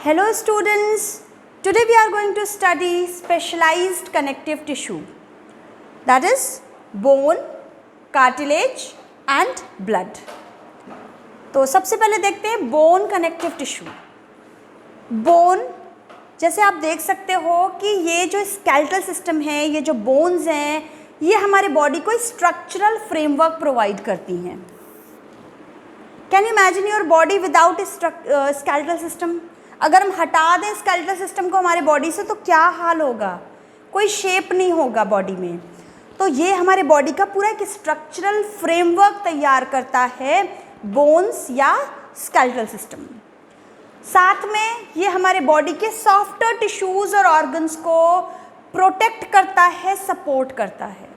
Hello students, today we are going to study specialized connective tissue, that is bone, cartilage and blood. तो सबसे पहले देखते हैं bone connective tissue. Bone जैसे आप देख सकते हो कि ये जो स्केलेटल सिस्टम है, ये जो बोन्स हैं, ये हमारे बॉडी को स्ट्रक्चरल फ्रेमवर्क प्रोवाइड करती हैं. Can you imagine your body without skeletal system? अगर हम हटा दें स्केलेटल सिस्टम को हमारे बॉडी से तो क्या हाल होगा? कोई शेप नहीं होगा बॉडी में. तो ये हमारे बॉडी का पूरा एक स्ट्रक्चरल फ्रेमवर्क तैयार करता है बोन्स या स्केलेटल सिस्टम. साथ में ये हमारे बॉडी के सॉफ्टर टिश्यूज और ऑर्गन्स को प्रोटेक्ट करता है, सपोर्ट करता है.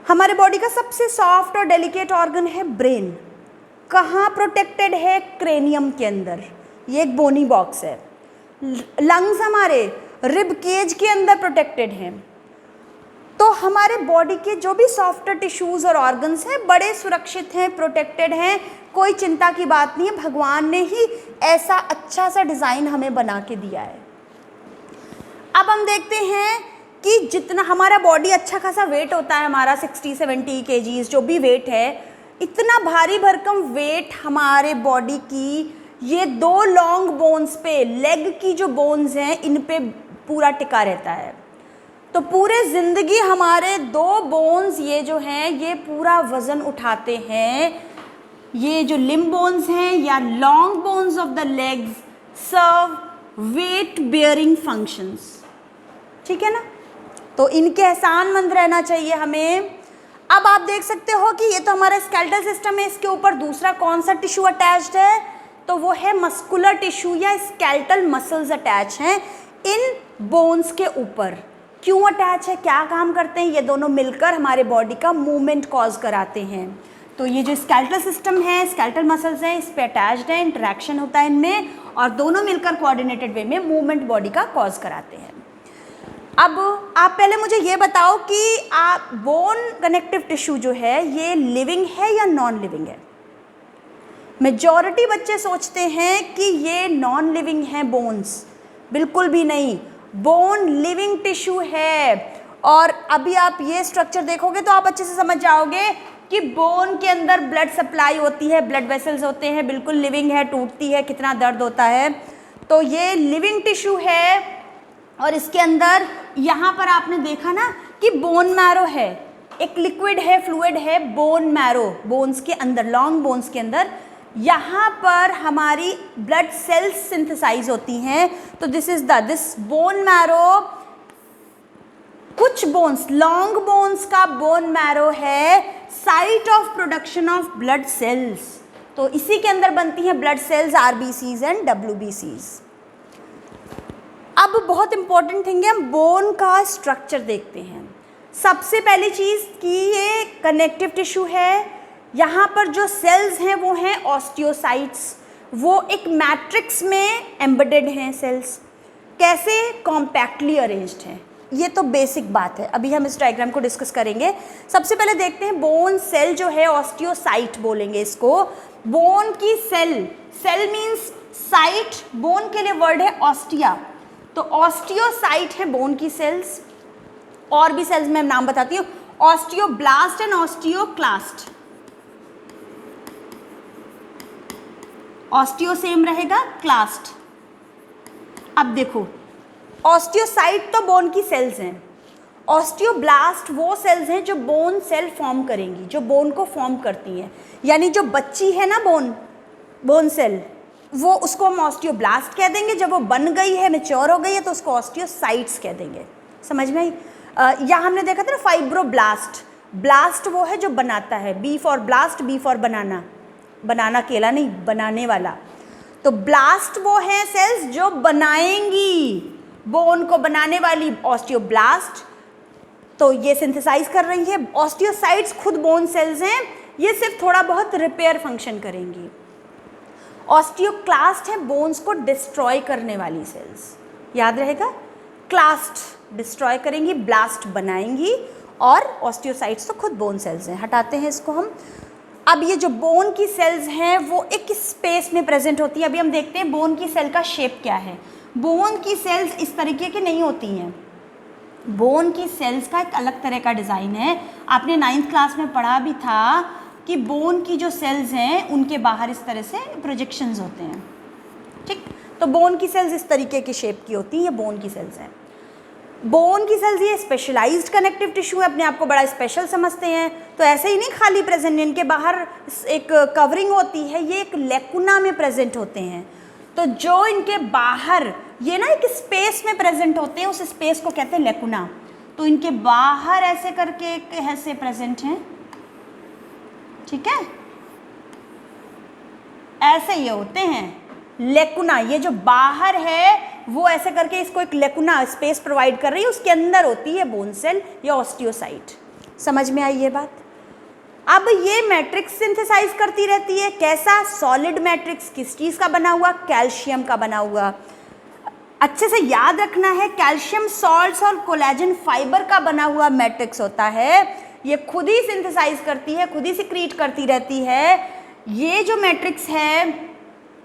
हमारे बॉडी का सबसे सॉफ्ट और डेलिकेट ऑर्गन है ब्रेन. कहाँ प्रोटेक्टेड है? क्रेनियम के अंदर. ये एक बोनी बॉक्स है. लंग्स हमारे रिब केज के अंदर प्रोटेक्टेड हैं. तो हमारे बॉडी के जो भी सॉफ्टर टिश्यूज और ऑर्गन्स हैं बड़े सुरक्षित हैं, प्रोटेक्टेड हैं. कोई चिंता की बात नहीं है, भगवान ने ही ऐसा अच्छा सा डिज़ाइन हमें बना के दिया है. अब हम देखते हैं कि जितना हमारा बॉडी अच्छा खासा वेट होता है, हमारा 60-70 kgs जो भी वेट है, इतना भारी भरकम वेट हमारे बॉडी की ये दो लॉन्ग बोन्स पे, लेग की जो बोन्स हैं, इन पे पूरा टिका रहता है. तो पूरे ज़िंदगी हमारे दो बोन्स ये जो हैं ये पूरा वज़न उठाते हैं. ये जो लिम्ब बोन्स हैं या long bones of the legs serve weight bearing functions. ठीक है ना? तो इनके एहसानमंद रहना चाहिए हमें. अब आप देख सकते हो कि ये तो हमारा स्केलेटल सिस्टम है, इसके ऊपर दूसरा कौन सा टिश्यू अटैच्ड है? तो वो है मस्कुलर टिश्यू या स्केलेटल मसल्स अटैच हैं इन बोन्स के ऊपर. क्यों अटैच है, क्या काम करते हैं? ये दोनों मिलकर हमारे बॉडी का मूवमेंट कॉज कराते हैं. तो ये जो स्केलेटल सिस्टम है, स्केलेटल मसल्स हैं, इस पे अटैच्ड है, इंटरेक्शन होता है इनमें और दोनों मिलकर कोऑर्डिनेटेड वे में मूवमेंट बॉडी का कॉज कराते हैं. अब आप पहले मुझे ये बताओ कि आप बोन कनेक्टिव टिश्यू जो है ये लिविंग है या नॉन लिविंग है? मेजॉरिटी बच्चे सोचते हैं कि ये नॉन लिविंग हैं बोन्स. बिल्कुल भी नहीं, बोन लिविंग टिश्यू है. और अभी आप ये स्ट्रक्चर देखोगे तो आप अच्छे से समझ जाओगे कि बोन के अंदर ब्लड सप्लाई होती है, ब्लड वेसल्स होते हैं, बिल्कुल लिविंग है, टूटती है, कितना दर्द होता है. तो ये लिविंग टिश्यू है. और इसके अंदर यहाँ पर आपने देखा ना कि बोन मैरो है, एक लिक्विड है, फ्लूइड है, बोन मैरो, बोन्स के अंदर, लॉन्ग बोन्स के अंदर. यहाँ पर हमारी ब्लड सेल्स सिंथेसाइज होती हैं. तो दिस बोन मैरो, कुछ बोन्स, लॉन्ग बोन्स का बोन मैरो है site of production of blood cells. तो इसी के अंदर बनती हैं blood cells, RBCs and WBCs. अब बहुत इंपॉर्टेंट थिंग है, हम बोन का स्ट्रक्चर देखते हैं. सबसे पहली चीज़ कि ये कनेक्टिव टिश्यू है. यहाँ पर जो सेल्स हैं वो हैं ऑस्टियोसाइट्स. वो एक मैट्रिक्स में एम्बेडेड हैं सेल्स. कैसे? कॉम्पैक्टली अरेंज्ड हैं. ये तो बेसिक बात है, अभी हम इस डायग्राम को डिस्कस करेंगे. सबसे पहले देखते हैं बोन सेल जो है, ऑस्टियोसाइट बोलेंगे इसको. बोन की cell, cell means site, bone के लिए वर्ड है ऑस्टिया. तो ऑस्टियोसाइट है बोन की सेल्स. और भी सेल्स मैं नाम बताती हूँ, osteoblast and osteoclast. Osteo same रहेगा, क्लास्ट. अब देखो, ऑस्टियोसाइट तो बोन की सेल्स हैं. ऑस्टियोब्लास्ट वो सेल्स हैं जो बोन सेल फॉर्म करेंगी, जो बोन को फॉर्म करती हैं. यानी जो बच्ची है ना बोन सेल, वो उसको हम ऑस्टियोब्लास्ट कह देंगे. जब वो बन गई है, मैच्योर हो गई है, तो उसको ऑस्टियोसाइट्स कह देंगे. समझ में आई? यहाँ हमने देखा था ना फाइब्रोब्लास्ट. ब्लास्ट वो है जो बनाता है, B for blast, B for banana. Banana केला नहीं, बनाने वाला. तो ब्लास्ट वो हैं सेल्स जो बनाएंगी, बोन को बनाने वाली ऑस्टियोब्लास्ट. तो ये सिंथेसाइज कर रही है. ऑस्टियोसाइट्स खुद बोन सेल्स हैं, ये सिर्फ थोड़ा बहुत रिपेयर फंक्शन करेंगी. ऑस्टियोक्लास्ट है बोन्स को डिस्ट्रॉय करने वाली सेल्स. याद रहेगा, क्लास्ट डिस्ट्रॉय करेंगी, ब्लास्ट बनाएंगी, और ऑस्टियोसाइट्स तो खुद बोन सेल्स हैं. हटाते हैं इसको हम. अब ये जो बोन की सेल्स हैं वो एक स्पेस में प्रेजेंट होती है। अभी हम देखते हैं बोन की सेल का शेप क्या है। बोन की सेल्स इस तरीके की नहीं होती हैं। बोन की सेल्स का एक अलग तरह का डिज़ाइन है। आपने 9th क्लास में पढ़ा भी था कि बोन की जो सेल्स हैं उनके बाहर इस तरह से प्रोजेक्शंस होते हैं, ठीक। तो बोन की सेल्स इस तरीके की शेप की होती हैं, ये बोन की सेल्स हैं। बोन की सेल्स ये स्पेशलाइज्ड कनेक्टिव टिश्यू है, अपने आप को बड़ा स्पेशल समझते हैं। तो ऐसे ही नहीं खाली प्रेजेंट, इनके बाहर एक कवरिंग होती है, ये एक लेकुना में प्रेजेंट होते हैं। तो जो इनके बाहर ये ना एक स्पेस में प्रेजेंट होते हैं, उस स्पेस को कहते हैं लेकुना। तो इनके बाहर ऐसे करके एक ऐसे प्रेजेंट हैं, ठीक है, ऐसे ये होते हैं लेकुना। ये जो बाहर है वो ऐसे करके इसको एक लेकुना स्पेस प्रोवाइड कर रही है, उसके अंदर होती है बोन सेल या ऑस्टियोसाइट। समझ में आई ये बात? अब ये मैट्रिक्स सिंथेसाइज करती रहती है। कैसा? Solid matrix. किस चीज़ का बना हुआ? कैल्शियम का बना हुआ। अच्छे से याद रखना है, कैल्शियम सॉल्ट्स और कोलेजन फाइबर का बना हुआ मैट्रिक्स होता है। ये खुद ही सिंथेसाइज करती है, खुद ही सिक्रीट करती रहती है। ये जो मैट्रिक्स है,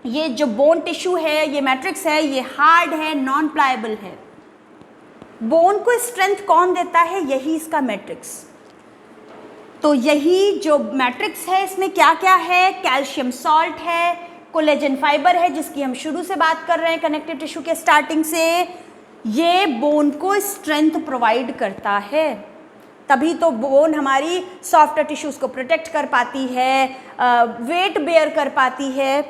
ये जो बोन टिश्यू है, ये मैट्रिक्स है, ये हार्ड है, नॉन प्लायबल है। बोन को स्ट्रेंथ कौन देता है? यही इसका मैट्रिक्स। तो यही जो मैट्रिक्स है इसमें क्या क्या है? कैल्शियम सॉल्ट है, कोलेजन फाइबर है, जिसकी हम शुरू से बात कर रहे हैं कनेक्टिव टिश्यू के स्टार्टिंग से। ये बोन को स्ट्रेंथ प्रोवाइड करता है, तभी तो बोन हमारी सॉफ्ट टिश्यूज को प्रोटेक्ट कर पाती है, वेट बेयर कर पाती है।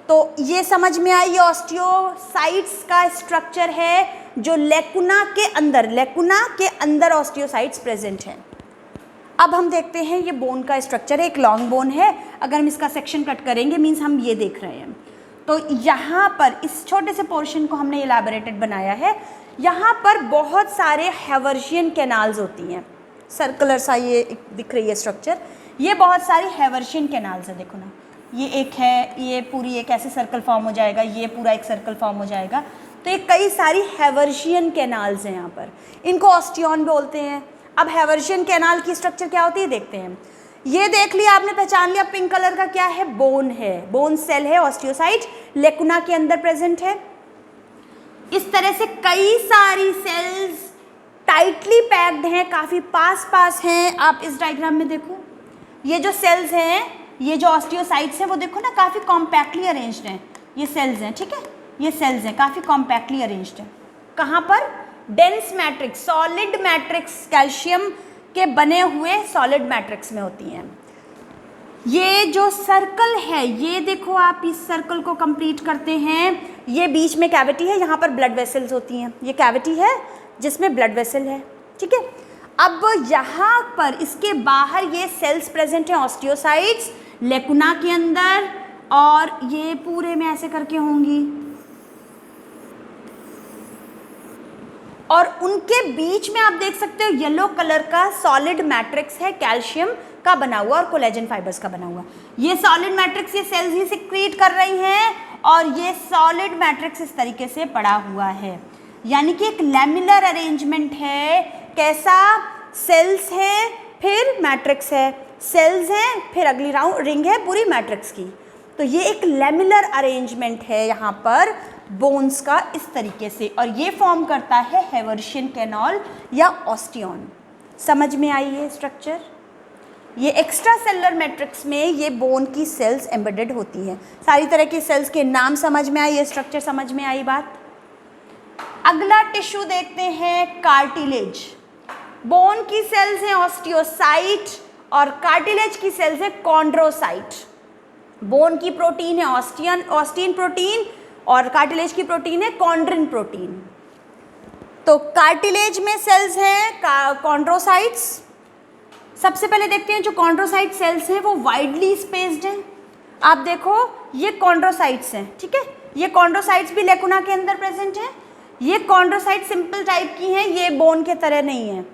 तो ये समझ में आई, ऑस्टियोसाइट्स का स्ट्रक्चर है जो लेकुना के अंदर ऑस्टियोसाइट्स प्रेजेंट हैं। अब हम देखते हैं ये बोन का स्ट्रक्चर है। एक लॉन्ग बोन है, अगर हम इसका सेक्शन कट करेंगे मीन्स हम ये देख रहे हैं। तो यहाँ पर इस छोटे से पोर्शन को हमने इलैबोरेटेड बनाया है। यहाँ पर बहुत सारे हैवर्शियन कैनाल्स होती हैं, सर्कुलर सा ये दिख रही है स्ट्रक्चर। ये बहुत सारी हैवर्शियन कैनाल्स है, देखो ना, ये एक है, ये पूरी एक ऐसे सर्कल फॉर्म हो जाएगा, ये पूरा एक सर्कल फॉर्म हो जाएगा। तो ये कई सारी हैवर्शियन कैनाल्स हैं यहाँ पर, इनको ऑस्टियन बोलते हैं। अब हैवर्शियन कैनाल की स्ट्रक्चर क्या होती है देखते हैं। ये देख लिया आपने, पहचान लिया, पिंक कलर का क्या है? बोन है, बोन सेल है, ऑस्टियोसाइट लेकुना के अंदर प्रेजेंट है। इस तरह से कई सारी सेल्स टाइटली पैक्ड हैं, काफ़ी पास पास हैं। आप इस डायग्राम में देखो, ये जो सेल्स हैं, ये जो ऑस्टियोसाइट्स हैं, वो देखो ना काफ़ी कॉम्पैक्टली अरेंज्ड हैं। ये सेल्स हैं, ठीक है, ये सेल्स हैं, काफ़ी कॉम्पैक्टली अरेंज्ड हैं। कहाँ पर? Dense matrix, solid matrix, calcium के बने हुए सॉलिड मैट्रिक्स में होती हैं। ये जो सर्कल है, ये देखो आप इस सर्कल को कंप्लीट करते हैं। ये बीच में कैविटी है, यहाँ पर ब्लड वेसल्स होती हैं। ये कैविटी है जिसमें ब्लड वेसल है, ठीक है। अब यहाँ पर इसके बाहर ये सेल्स प्रेजेंट हैं, ऑस्टियोसाइट्स लेकुना के अंदर, और ये पूरे में ऐसे करके होंगी, और उनके बीच में आप देख सकते हो येलो कलर का सॉलिड मैट्रिक्स है, कैल्शियम का बना हुआ और कोलेजन फाइबर्स का बना हुआ। ये सॉलिड मैट्रिक्स ये सेल्स ही सिक्रीट कर रही हैं, और ये सॉलिड मैट्रिक्स इस तरीके से पड़ा हुआ है, यानी कि एक लैमिलर अरेंजमेंट है। कैसा? सेल्स है, फिर मैट्रिक्स है, सेल्स हैं, फिर अगली रिंग है पूरी मैट्रिक्स की। तो ये एक लैमिलर अरेंजमेंट है यहाँ पर बोन्स का इस तरीके से, और ये फॉर्म करता है हैवर्शियन कैनाल या ऑस्टियन। समझ में आई ये स्ट्रक्चर? ये एक्स्ट्रा सेलुलर मैट्रिक्स में ये बोन की सेल्स एम्बेडेड होती हैं। सारी तरह की सेल्स के नाम समझ में आई, ये स्ट्रक्चर समझ में आई बात। अगला टिश्यू देखते हैं, कार्टिलेज। बोन की सेल्स हैं ऑस्टियोसाइट, और कार्टिलेज की सेल्स है कॉन्ड्रोसाइट। बोन की प्रोटीन है ऑस्टिन प्रोटीन, और कार्टिलेज की प्रोटीन है कॉन्ड्रिन प्रोटीन। तो कार्टिलेज में सेल्स हैं कॉन्ड्रोसाइट्स। सबसे पहले देखते हैं जो कॉन्ड्रोसाइट सेल्स हैं वो वाइडली स्पेस्ड हैं। आप देखो ये कॉन्ड्रोसाइट्स हैं, ठीक है, ये कॉन्ड्रोसाइट्स भी लेकुना के अंदर प्रेजेंट हैं। ये कॉन्ड्रोसाइट सिंपल टाइप की हैं, ये बोन के तरह नहीं है।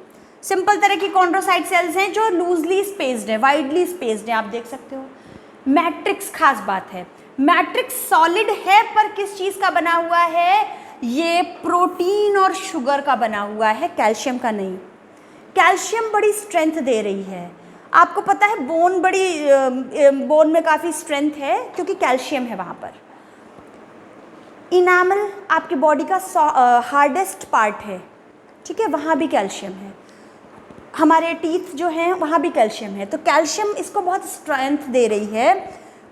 सिंपल तरह की कॉन्ड्रोसाइट सेल्स हैं जो लूजली स्पेस्ड है, वाइडली स्पेस्ड है, आप देख सकते हो। मैट्रिक्स खास बात है, मैट्रिक्स सॉलिड है पर किस चीज़ का बना हुआ है? ये प्रोटीन और शुगर का बना हुआ है, कैल्शियम का नहीं। कैल्शियम बड़ी स्ट्रेंथ दे रही है। आपको पता है बोन में काफ़ी स्ट्रेंथ है क्योंकि कैल्शियम है वहाँ पर। इनामल आपकी बॉडी का हार्डेस्ट पार्ट है, ठीक है, वहाँ भी कैल्शियम है। हमारे टीथ जो हैं वहाँ भी कैल्शियम है, तो कैल्शियम इसको बहुत स्ट्रेंथ दे रही है।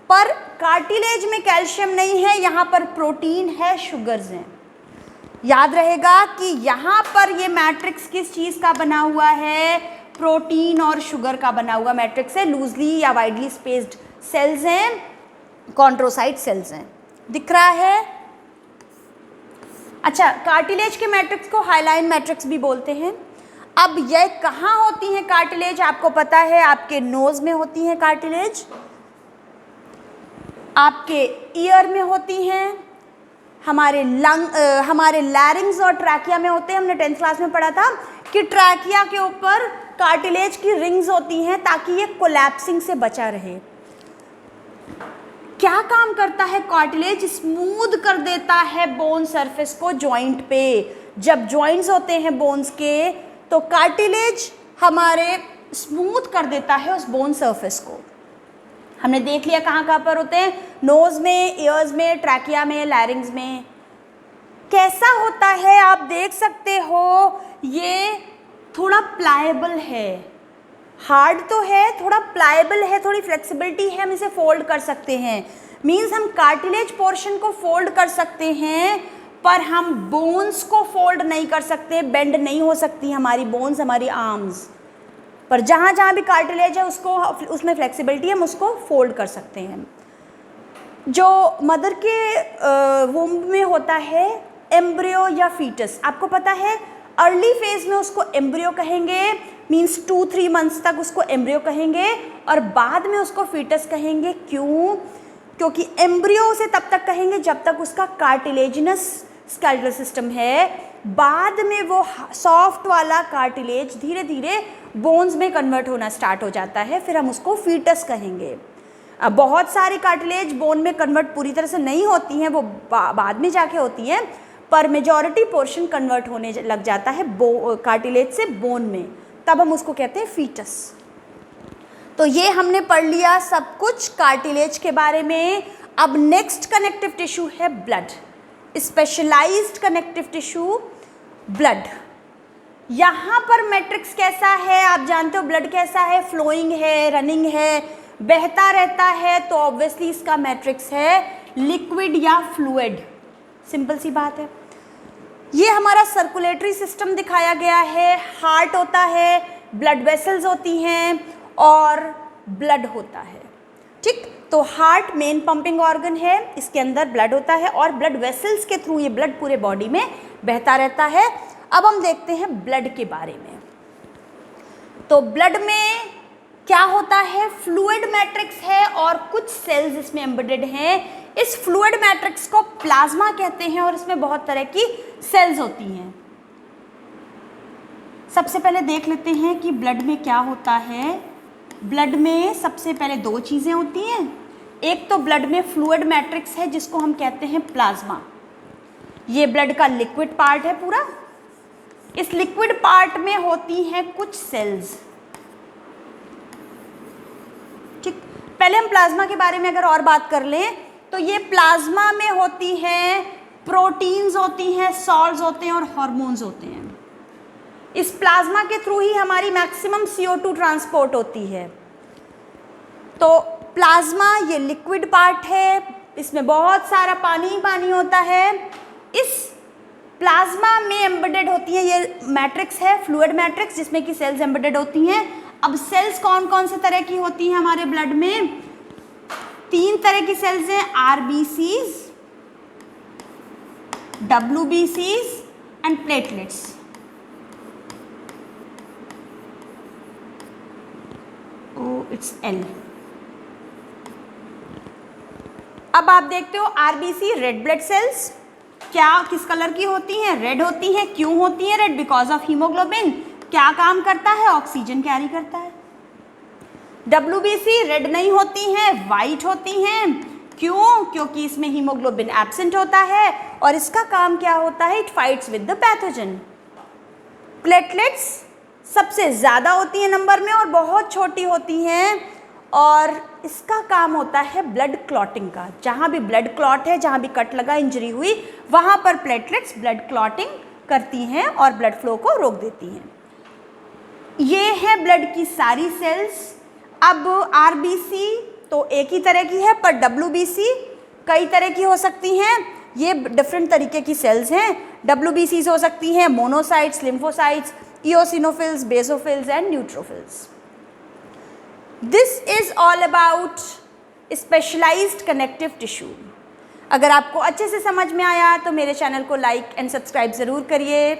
पर कार्टिलेज में कैल्शियम नहीं है, यहाँ पर प्रोटीन है, शुगर्स हैं। याद रहेगा कि यहाँ पर ये मैट्रिक्स किस चीज़ का बना हुआ है, प्रोटीन और शुगर का बना हुआ मैट्रिक्स है। लूजली या वाइडली स्पेस्ड सेल्स हैं, कॉन्ड्रोसाइट सेल्स हैं, दिख रहा है। अच्छा, कार्टिलेज के मैट्रिक्स को हाइलाइन मैट्रिक्स भी बोलते हैं। अब यह कहाँ होती हैं कार्टिलेज, आपको पता है, आपके नोज में होती हैं कार्टिलेज, आपके ईयर में होती हैं, हमारे लैरिंग्स और ट्रैकिया में होते हैं। हमने 10th क्लास में पढ़ा था कि ट्रैकिया के ऊपर कार्टिलेज की रिंग्स होती हैं ताकि ये कोलैप्सिंग से बचा रहे। क्या काम करता है कार्टिलेज, स्मूथ कर देता है बोन सरफेस को जॉइंट पे। जब जॉइंट्स होते हैं बोन्स के तो कार्टिलेज हमारे स्मूथ कर देता है उस बोन सरफेस को। हमने देख लिया कहाँ कहाँ पर होते हैं, नोज में, ईयर्स में, ट्रैकिया में, लैरिंग्स में। कैसा होता है आप देख सकते हो, ये थोड़ा प्लाएबल है, हार्ड तो है, थोड़ा प्लाएबल है, थोड़ी फ्लेक्सिबिलिटी है, हम इसे फोल्ड कर सकते हैं। मीन्स हम कार्टिलेज पोर्शन को फोल्ड कर सकते हैं पर हम बोन्स को फोल्ड नहीं कर सकते, बेंड नहीं हो सकती हमारी बोन्स, हमारी आर्म्स। पर जहाँ जहाँ भी कार्टिलेज है उसमें फ्लेक्सिबिलिटी है, हम उसको फोल्ड कर सकते हैं। जो मदर के वुम्ब में होता है एम्ब्रियो या फीटस, आपको पता है अर्ली फेज में उसको एम्ब्रियो कहेंगे, मीन्स 2-3 मंथ्स तक उसको एम्ब्रियो कहेंगे और बाद में उसको फीटस कहेंगे। क्यों? क्योंकि एम्ब्रियो उसे तब तक कहेंगे जब तक उसका कार्टिलेजिनस स्केलेटल सिस्टम है, बाद में वो सॉफ्ट वाला कार्टिलेज धीरे धीरे बोन्स में कन्वर्ट होना स्टार्ट हो जाता है, फिर हम उसको फीटस कहेंगे। अब बहुत सारी कार्टिलेज बोन में कन्वर्ट पूरी तरह से नहीं होती हैं, वो बाद में जाके होती हैं, पर मेजॉरिटी पोर्शन कन्वर्ट होने लग जाता है कार्टिलेज से बोन में, तब हम उसको कहते हैं फीटस। तो ये हमने पढ़ लिया सब कुछ कार्टिलेज के बारे में। अब नेक्स्ट कनेक्टिव टिश्यू है blood, specialised connective tissue blood. यहाँ पर मैट्रिक्स कैसा है आप जानते हो, ब्लड कैसा है, फ्लोइंग है, रनिंग है, बहता रहता है, तो ऑब्वियसली इसका मैट्रिक्स है लिक्विड या फ्लूइड। सिंपल सी बात है। ये हमारा सर्कुलेटरी सिस्टम दिखाया गया है, हार्ट होता है, ब्लड वेसल्स होती हैं और ब्लड होता है, ठीक। तो हार्ट मेन पंपिंग ऑर्गन है, इसके अंदर ब्लड होता है और ब्लड वेसल्स के थ्रू ये ब्लड पूरे बॉडी में बहता रहता है। अब हम देखते हैं ब्लड के बारे में। तो ब्लड में क्या होता है, फ्लूइड मैट्रिक्स है और कुछ सेल्स इसमें एम्बेडेड हैं। इस फ्लूइड मैट्रिक्स को प्लाज्मा कहते हैं और इसमें बहुत तरह की सेल्स होती हैं। सबसे पहले देख लेते हैं कि ब्लड में क्या होता है। ब्लड में सबसे पहले 2 चीज़ें होती हैं। एक तो ब्लड में फ्लूइड मैट्रिक्स है जिसको हम कहते हैं प्लाज्मा। ये ब्लड का लिक्विड पार्ट है पूरा। इस लिक्विड पार्ट में होती हैं कुछ सेल्स, ठीक। पहले हम प्लाज्मा के बारे में अगर और बात कर लें तो ये प्लाज्मा में होती हैं प्रोटीन्स होती हैं, सॉल्ट्स होते हैं और हार्मोन्स होते हैं। इस प्लाज्मा के थ्रू ही हमारी मैक्सिमम CO2 ट्रांसपोर्ट होती है। तो प्लाज्मा ये लिक्विड पार्ट है, इसमें बहुत सारा पानी ही पानी होता है। इस प्लाज्मा में एम्बेडेड होती है ये मैट्रिक्स है, फ्लूइड मैट्रिक्स, जिसमें कि सेल्स एम्बेडेड होती हैं। अब सेल्स कौन कौन से तरह की होती हैं हमारे ब्लड में? 3 तरह की सेल्स हैं, RBCs, WBCs and platelets. It's L। अब आप देखते हो RBC रेड ब्लड सेल्स क्या किस कलर की होती हैं? रेड होती हैं। क्यों होती हैं रेड? Because of haemoglobin. क्या काम करता है? ऑक्सीजन कैरी करता है। WBC रेड नहीं होती हैं, वाइट होती हैं। क्यों? क्योंकि इसमें हीमोग्लोबिन एब्सेंट होता है और इसका काम क्या होता है? It fights with the pathogen. Platelets सबसे ज़्यादा होती हैं नंबर में और बहुत छोटी होती हैं, और इसका काम होता है ब्लड क्लॉटिंग का। जहाँ भी ब्लड क्लॉट है, जहाँ भी कट लगा, इंजरी हुई, वहाँ पर प्लेटलेट्स ब्लड क्लॉटिंग करती हैं और ब्लड फ्लो को रोक देती हैं। ये है ब्लड की सारी सेल्स। अब आरबीसी तो एक ही तरह की है, पर डब्ल्यूबीसी कई तरह की हो सकती हैं। ये डिफरेंट तरीके की सेल्स हैं। डब्ल्यूबीसीज हो सकती हैं monocytes, lymphocytes, eosinophils, basophils and neutrophils. This is all about specialised connective tissue. अगर आपको अच्छे से समझ में आया तो मेरे चैनल को लाइक एंड सब्सक्राइब ज़रूर करिए।